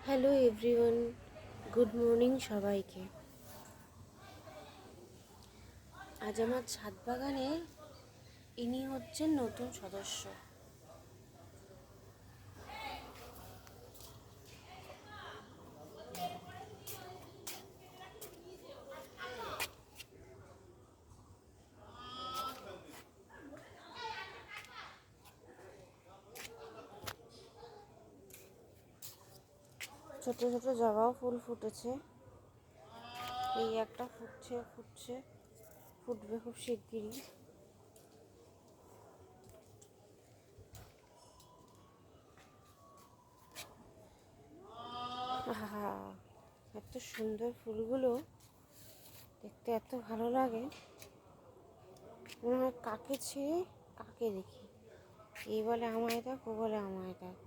Hello everyone, good morning সবাইকে। আজ আমার ছাদ বাগানে ইনি হচ্ছেন নতুন সদস্য। ছোট ছোট জবাও ফুল ফুটেছে, এই একটা ফুটছে, ফুটবে খুব শিগগিরই। আহা, এত সুন্দর ফুলগুলো দেখতে এত ভালো লাগে, মনে হয় কাকে ছেড়ে কাকে দেখি। এই বলে আমায় দেখ, ও বলে আমায় দেখ।